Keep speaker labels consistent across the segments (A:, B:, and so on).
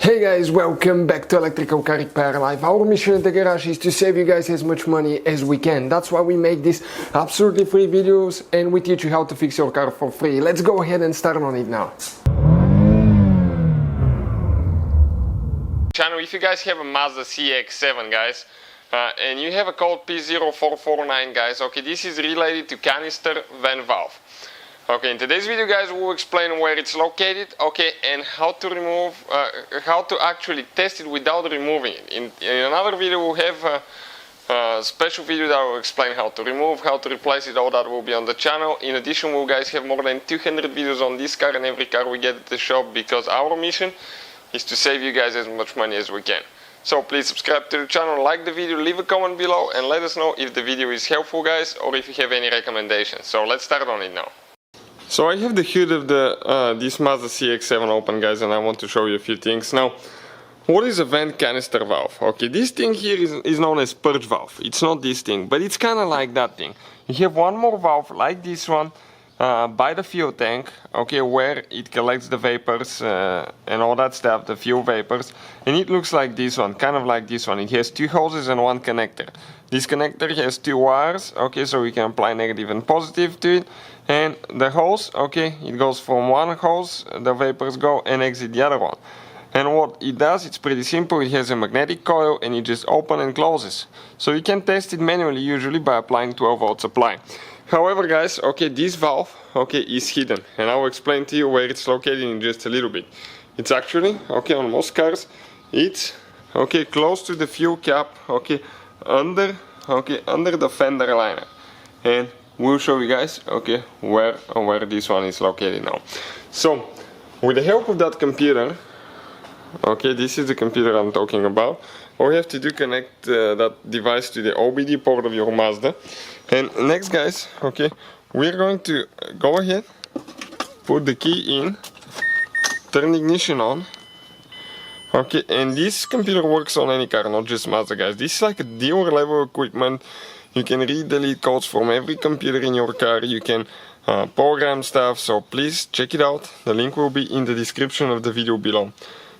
A: Hey guys, welcome back to Electrical Car Repair Live. Our mission in the garage is to save you guys as much money as we can. That's why we make these absolutely free videos and we teach you how to fix your car for free. Let's go ahead and start on it now. Channel, if you guys have a Mazda CX-7 guys, and you have a code P0449 guys, okay, this is related to canister vent valve. Okay, in today's video guys we'll explain where it's located, okay, and how to remove, how to actually test it without removing it. In another video we'll have a special video that will explain how to remove, how to replace it, all that will be on the channel. In addition, we'll guys have more than 200 videos on this car and every car we get at the shop, because our mission is to save you guys as much money as we can. So please subscribe to the channel, like the video, leave a comment below and let us know if the video is helpful guys, or if you have any recommendations. So let's start on it now. So I have the hood of this Mazda CX-7 open guys, and I want to show you a few things. Now, what is a vent canister valve? Okay, this thing here is known as purge valve. It's not this thing, but it's kind of like that thing. You have one more valve like this one by the fuel tank, okay, where it collects the vapors and all that stuff, the fuel vapors, and it looks like this one, kind of like this one. It has two hoses and one connector. This connector has two wires, okay, so we can apply negative and positive to it. And the hose, okay, it goes from one hose, the vapors go and exit the other one. And what it does, it's pretty simple. It has a magnetic coil and it just opens and closes. So you can test it manually usually by applying 12 volt supply. However guys, okay, this valve, okay, is hidden, and I will explain to you where it's located in just a little bit. It's actually, okay, on most cars, it's, okay, close to the fuel cap, okay, under the fender liner. And we'll show you guys, okay, where this one is located now. So, with the help of that computer, okay, this is the computer I'm talking about. All you have to do, connect that device to the OBD port of your Mazda. And next guys, okay, we're going to go ahead, put the key in, turn the ignition on. Okay, and this computer works on any car, not just Mazda guys. This is like a dealer level equipment. You can read the lead codes from every computer in your car. You can program stuff, so please check it out. The link will be in the description of the video below.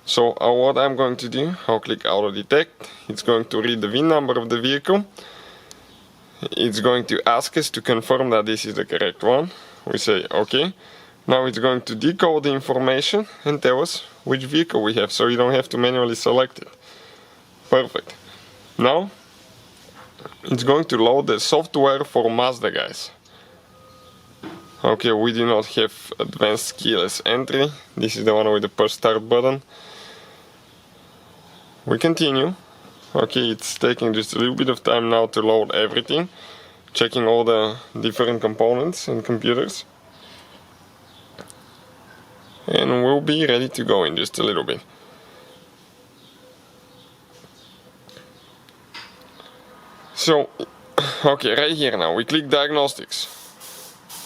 A: So what I'm going to do, I'll click auto detect. It's going to read the VIN number of the vehicle. It's going to ask us to confirm that this is the correct one. We say okay. Now it's going to decode the information and tell us which vehicle we have, so you don't have to manually select it. Perfect. Now it's going to load the software for Mazda guys. Okay, we do not have advanced keyless entry. This is the one with the push start button. We continue. Okay, it's taking just a little bit of time now to load everything, checking all the different components and computers. And we'll be ready to go in just a little bit. So, okay, right here now, we click diagnostics.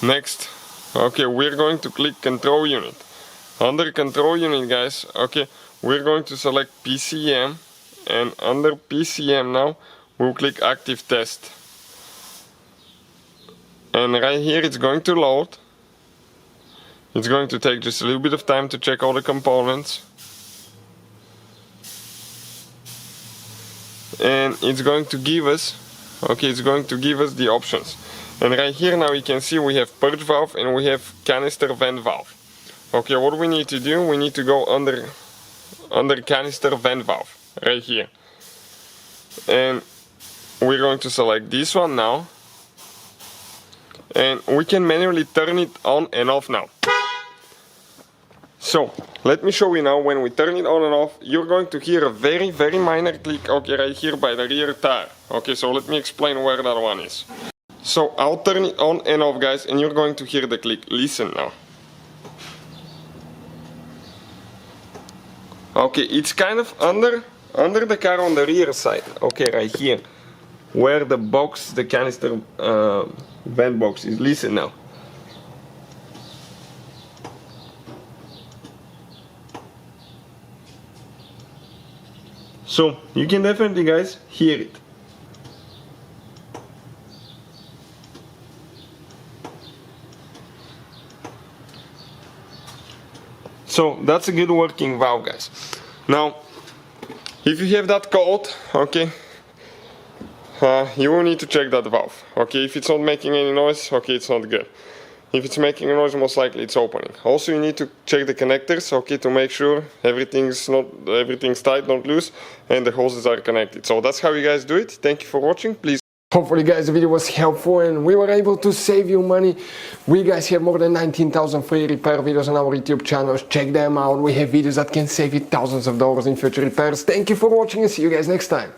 A: Next, okay, we're going to click control unit. Under control unit guys, okay, we're going to select PCM, and under PCM now, we'll click active test. And right here it's going to load. It's going to take just a little bit of time to check all the components. And it's going to give us, okay, it's going to give us the options. And right here now you can see we have purge valve and we have canister vent valve. Okay, what we need to do, we need to go under canister vent valve, right here. And we're going to select this one now. And we can manually turn it on and off now. So, let me show you now. When we turn it on and off, you're going to hear a very, very minor click, okay, right here by the rear tire. Okay, so let me explain where that one is. So, I'll turn it on and off guys, and you're going to hear the click. Listen now. Okay, it's kind of under the car on the rear side. Okay, right here, where the box, the canister vent box is. Listen now. So, you can definitely guys hear it. So that's a good working valve, guys. Now, if you have that code, okay, you will need to check that valve. Okay, if it's not making any noise, okay, it's not good. If it's making a noise, most likely it's opening. Also, you need to check the connectors, okay, to make sure everything's tight, not loose, and the hoses are connected. So that's how you guys do it. Thank you for watching. Please. Hopefully guys the video was helpful and we were able to save you money. We guys have more than 19,000 free repair videos on our YouTube channels. Check them out. We have videos that can save you thousands of dollars in future repairs. Thank you for watching and see you guys next time.